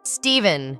Stephen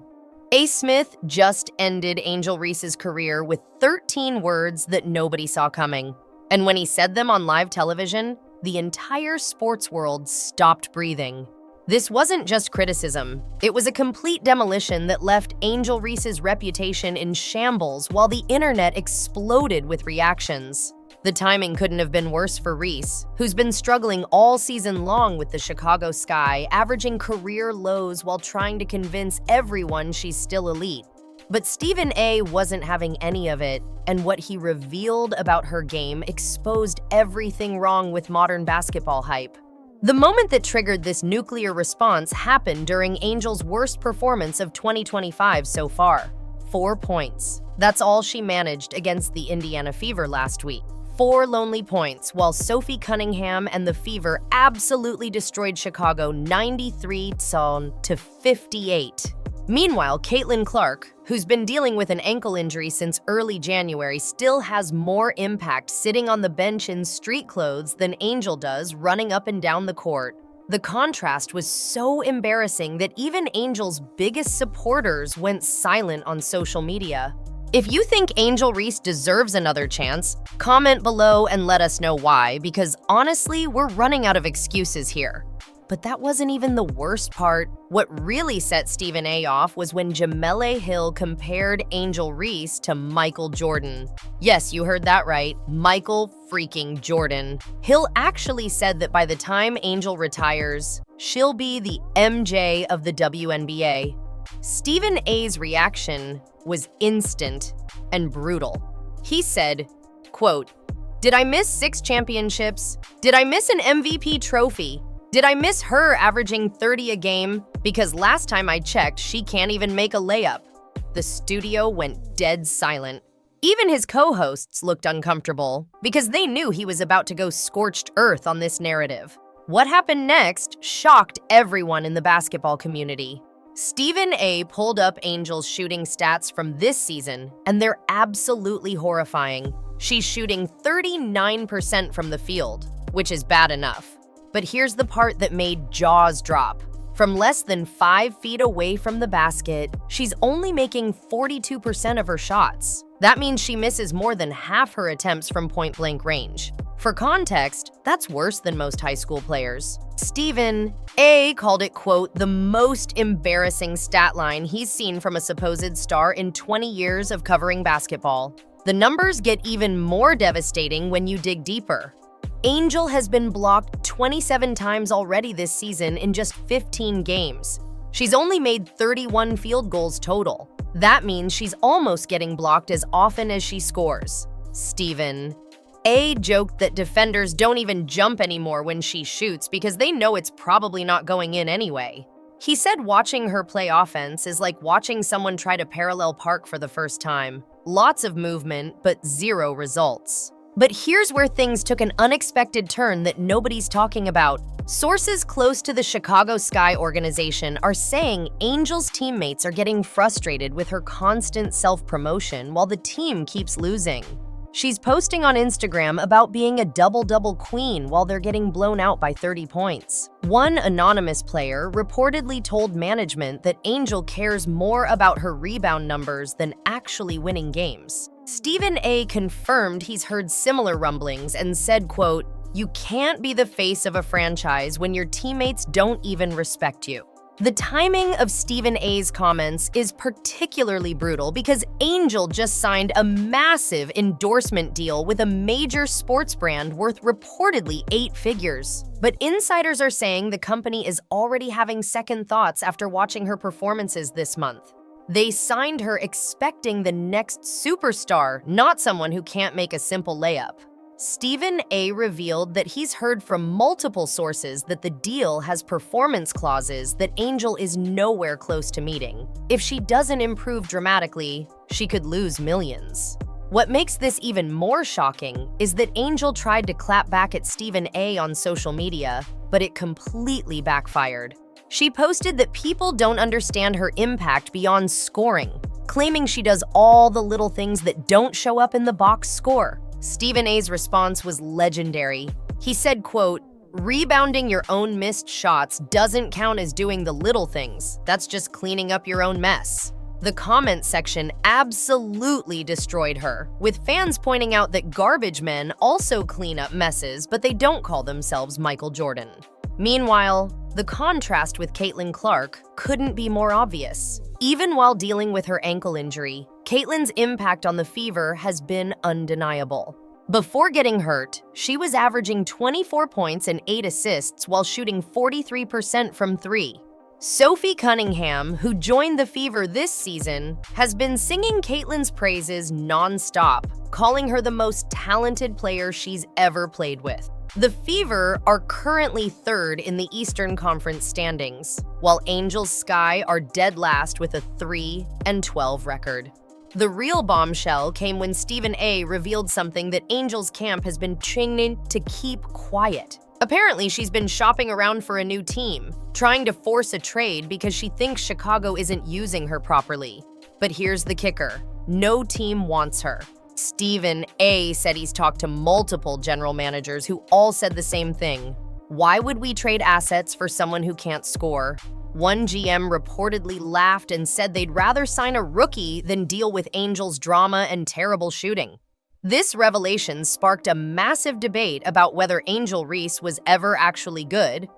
A. Smith just ended Angel Reese's career with 13 words that nobody saw coming. And when he said them on live television, the entire sports world stopped breathing. This wasn't just criticism. It was a complete demolition that left Angel Reese's reputation in shambles while the internet exploded with reactions. The timing couldn't have been worse for Reese, who's been struggling all season long with the Chicago Sky, averaging career lows while trying to convince everyone she's still elite. But Stephen A. wasn't having any of it, and what he revealed about her game exposed everything wrong with modern basketball hype. The moment that triggered this nuclear response happened during Angel's worst performance of 2025 so far. 4 points. That's all she managed against the Indiana Fever last week. 4 lonely points, while Sophie Cunningham and the Fever absolutely destroyed Chicago 93-58. Meanwhile, Caitlin Clark, who's been dealing with an ankle injury since early January, still has more impact sitting on the bench in street clothes than Angel does running up and down the court. The contrast was so embarrassing that even Angel's biggest supporters went silent on social media. If you think Angel Reese deserves another chance, comment below and let us know why, because honestly, we're running out of excuses here. But that wasn't even the worst part. What really set Stephen A. off was when Jamele Hill compared Angel Reese to Michael Jordan. Yes, you heard that right, Michael freaking Jordan. Hill actually said that by the time Angel retires, she'll be the MJ of the WNBA. Stephen A.'s reaction was instant and brutal. He said, quote, "Did I miss 6 championships? Did I miss an MVP trophy? Did I miss her averaging 30 a game? Because last time I checked, she can't even make a layup." The studio went dead silent. Even his co-hosts looked uncomfortable because they knew he was about to go scorched earth on this narrative. What happened next shocked everyone in the basketball community. Stephen A. pulled up Angel's shooting stats from this season, and they're absolutely horrifying. She's shooting 39% from the field, which is bad enough. But here's the part that made jaws drop. From less than 5 feet away from the basket, she's only making 42% of her shots. That means she misses more than half her attempts from point-blank range. For context, that's worse than most high school players. Stephen A. called it, quote, "the most embarrassing stat line he's seen from a supposed star in 20 years of covering basketball." The numbers get even more devastating when you dig deeper. Angel has been blocked 27 times already this season in just 15 games. She's only made 31 field goals total. That means she's almost getting blocked as often as she scores. Stephen A. joked that defenders don't even jump anymore when she shoots because they know it's probably not going in anyway. He said watching her play offense is like watching someone try to parallel park for the first time. Lots of movement, but 0 results. But here's where things took an unexpected turn that nobody's talking about. Sources close to the Chicago Sky organization are saying Angel's teammates are getting frustrated with her constant self-promotion while the team keeps losing. She's posting on Instagram about being a double-double queen while they're getting blown out by 30 points. One anonymous player reportedly told management that Angel cares more about her rebound numbers than actually winning games. Stephen A. confirmed he's heard similar rumblings and said, quote, "You can't be the face of a franchise when your teammates don't even respect you." The timing of Stephen A.'s comments is particularly brutal because Angel just signed a massive endorsement deal with a major sports brand worth reportedly 8 figures. But insiders are saying the company is already having second thoughts after watching her performances this month. They signed her expecting the next superstar, not someone who can't make a simple layup. Stephen A. revealed that he's heard from multiple sources that the deal has performance clauses that Angel is nowhere close to meeting. If she doesn't improve dramatically, she could lose millions. What makes this even more shocking is that Angel tried to clap back at Stephen A. on social media, but it completely backfired. She posted that people don't understand her impact beyond scoring, claiming she does all the little things that don't show up in the box score. Stephen A.'s response was legendary. He said, quote, "We Rebounding your own missed shots doesn't count as doing the little things. That's just cleaning up your own mess. The comment section absolutely destroyed her, with fans pointing out that garbage men also clean up messes, but they don't call themselves Michael Jordan. Meanwhile, the contrast with Caitlin Clark couldn't be more obvious. Even while dealing with her ankle injury, Caitlin's impact on the Fever has been undeniable. Before getting hurt, she was averaging 24 points and 8 assists while shooting 43% from three. Sophie Cunningham, who joined the Fever this season, has been singing Caitlin's praises non-stop, calling her the most talented player she's ever played with. The Fever are currently third in the Eastern Conference standings, while Angel's Sky are dead last with a 3-12 record. The real bombshell came when Stephen A. revealed something that Angel's camp has been trying to keep quiet. Apparently, she's been shopping around for a new team, trying to force a trade because she thinks Chicago isn't using her properly. But here's the kicker: no team wants her. Stephen A. said he's talked to multiple general managers who all said the same thing. Why would we trade assets for someone who can't score? One GM reportedly laughed and said they'd rather sign a rookie than deal with Angel's drama and terrible shooting. This revelation sparked a massive debate about whether Angel Reese was ever actually good,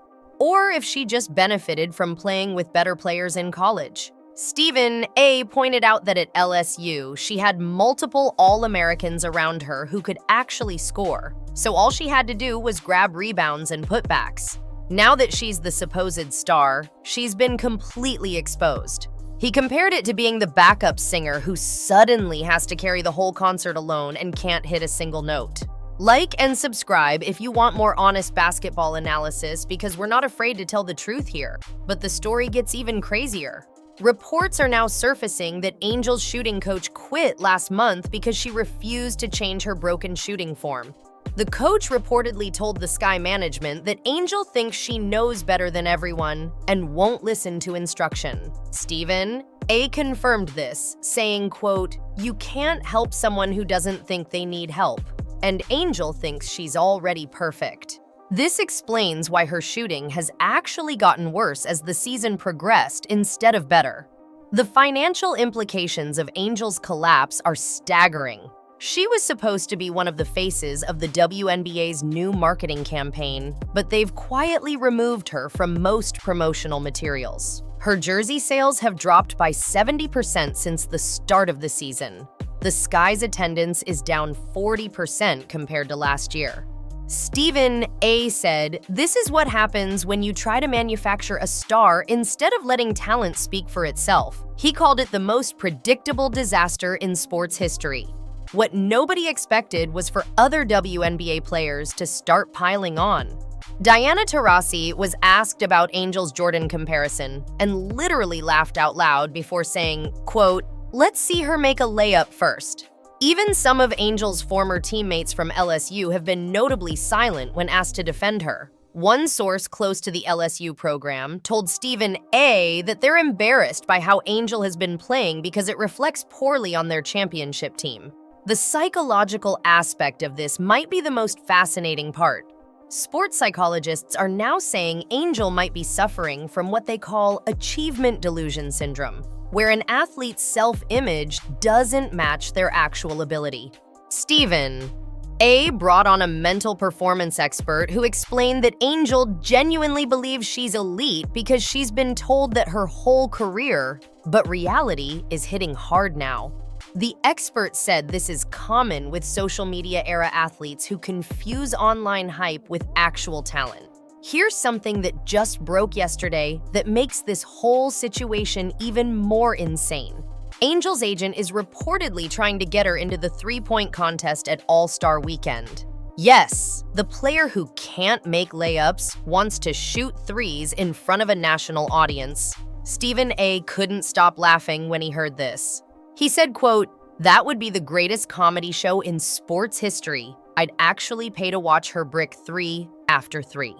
or if she just benefited from playing with better players in college. Stephen A. pointed out that at LSU, she had multiple All-Americans around her who could actually score, so all she had to do was grab rebounds and putbacks. Now that she's the supposed star, she's been completely exposed. He compared it to being the backup singer who suddenly has to carry the whole concert alone and can't hit a single note. Like and subscribe if you want more honest basketball analysis, because we're not afraid to tell the truth here. But the story gets even crazier. Reports are now surfacing that Angel's shooting coach quit last month because she refused to change her broken shooting form. The coach reportedly told the Sky management that Angel thinks she knows better than everyone and won't listen to instruction. Stephen A. confirmed this, saying, quote, "You can't help someone who doesn't think they need help, and Angel thinks she's already perfect." This explains why her shooting has actually gotten worse as the season progressed instead of better. The financial implications of Angel's collapse are staggering. She was supposed to be one of the faces of the WNBA's new marketing campaign, but they've quietly removed her from most promotional materials. Her jersey sales have dropped by 70% since the start of the season. The Sky's attendance is down 40% compared to last year. Stephen A. said, "This is what happens when you try to manufacture a star instead of letting talent speak for itself." He called it the most predictable disaster in sports history. What nobody expected was for other WNBA players to start piling on. Diana Taurasi was asked about Angel's Jordan comparison and literally laughed out loud before saying, quote, "Let's see her make a layup first." Even some of Angel's former teammates from LSU have been notably silent when asked to defend her. One source close to the LSU program told Stephen A. that they're embarrassed by how Angel has been playing because it reflects poorly on their championship team. The psychological aspect of this might be the most fascinating part. Sports psychologists are now saying Angel might be suffering from what they call achievement delusion syndrome, where an athlete's self-image doesn't match their actual ability. Stephen A. brought on a mental performance expert who explained that Angel genuinely believes she's elite because she's been told that her whole career, but reality is hitting hard now. The expert said this is common with social media-era athletes who confuse online hype with actual talent. Here's something that just broke yesterday that makes this whole situation even more insane. Angel's agent is reportedly trying to get her into the three-point contest at All-Star Weekend. Yes, the player who can't make layups wants to shoot threes in front of a national audience. Stephen A. couldn't stop laughing when he heard this. He said, quote, "That would be the greatest comedy show in sports history. I'd actually pay to watch her brick 3 after 3.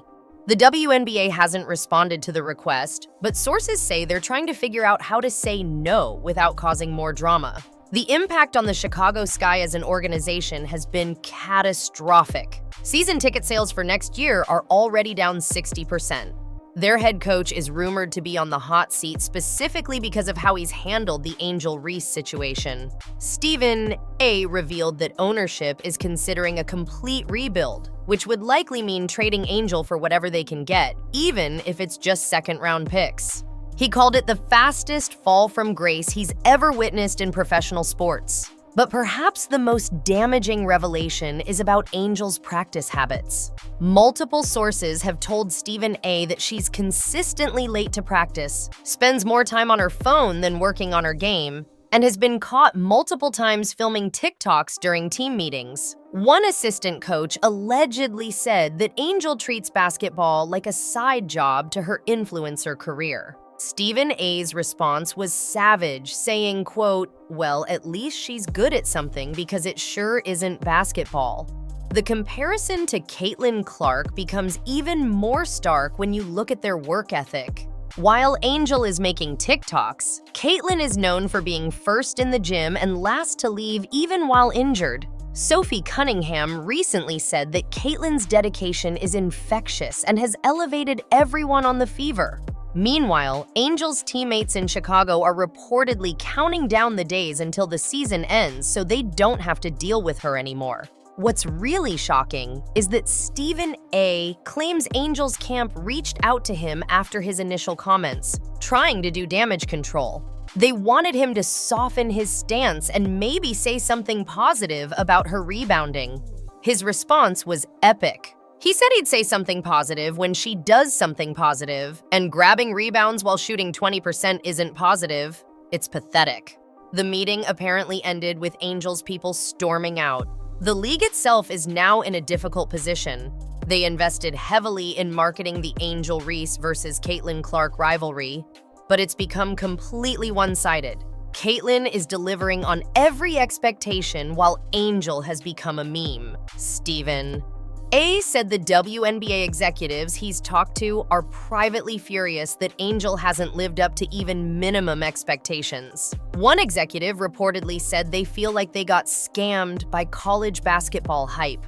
The WNBA hasn't responded to the request, but sources say they're trying to figure out how to say no without causing more drama. The impact on the Chicago Sky as an organization has been catastrophic. Season ticket sales for next year are already down 60%. Their head coach is rumored to be on the hot seat specifically because of how he's handled the Angel Reese situation. Stephen A. revealed that ownership is considering a complete rebuild, which would likely mean trading Angel for whatever they can get, even if it's just second-round picks. He called it the fastest fall from grace he's ever witnessed in professional sports. But perhaps the most damaging revelation is about Angel's practice habits. Multiple sources have told Stephen A. that she's consistently late to practice, spends more time on her phone than working on her game, and has been caught multiple times filming TikToks during team meetings. One assistant coach allegedly said that Angel treats basketball like a side job to her influencer career. Stephen A.'s response was savage, saying, quote, "Well, at least she's good at something because it sure isn't basketball." The comparison to Caitlin Clark becomes even more stark when you look at their work ethic. While Angel is making TikToks, Caitlin is known for being first in the gym and last to leave even while injured. Sophie Cunningham recently said that Caitlin's dedication is infectious and has elevated everyone on the Fever. Meanwhile, Angel's teammates in Chicago are reportedly counting down the days until the season ends so they don't have to deal with her anymore. What's really shocking is that Stephen A. claims Angel's camp reached out to him after his initial comments, trying to do damage control. They wanted him to soften his stance and maybe say something positive about her rebounding. His response was epic. He said he'd say something positive when she does something positive, and grabbing rebounds while shooting 20% isn't positive. It's pathetic. The meeting apparently ended with Angel's people storming out. The league itself is now in a difficult position. They invested heavily in marketing the Angel Reese versus Caitlin Clark rivalry, but it's become completely one-sided. Caitlin is delivering on every expectation while Angel has become a meme. Stephen A. said the WNBA executives he's talked to are privately furious that Angel hasn't lived up to even minimum expectations. One executive reportedly said they feel like they got scammed by college basketball hype.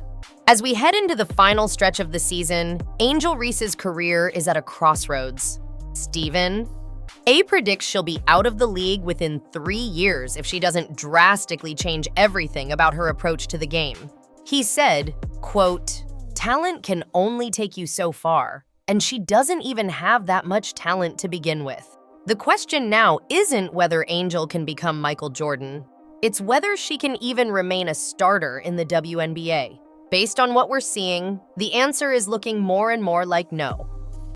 As we head into the final stretch of the season, Angel Reese's career is at a crossroads. Stephen A. predicts she'll be out of the league within 3 years if she doesn't drastically change everything about her approach to the game. He said, quote, "Talent can only take you so far, and she doesn't even have that much talent to begin with. The question now isn't whether Angel can become Michael Jordan. It's whether she can even remain a starter in the WNBA. Based on what we're seeing, the answer is looking more and more like no."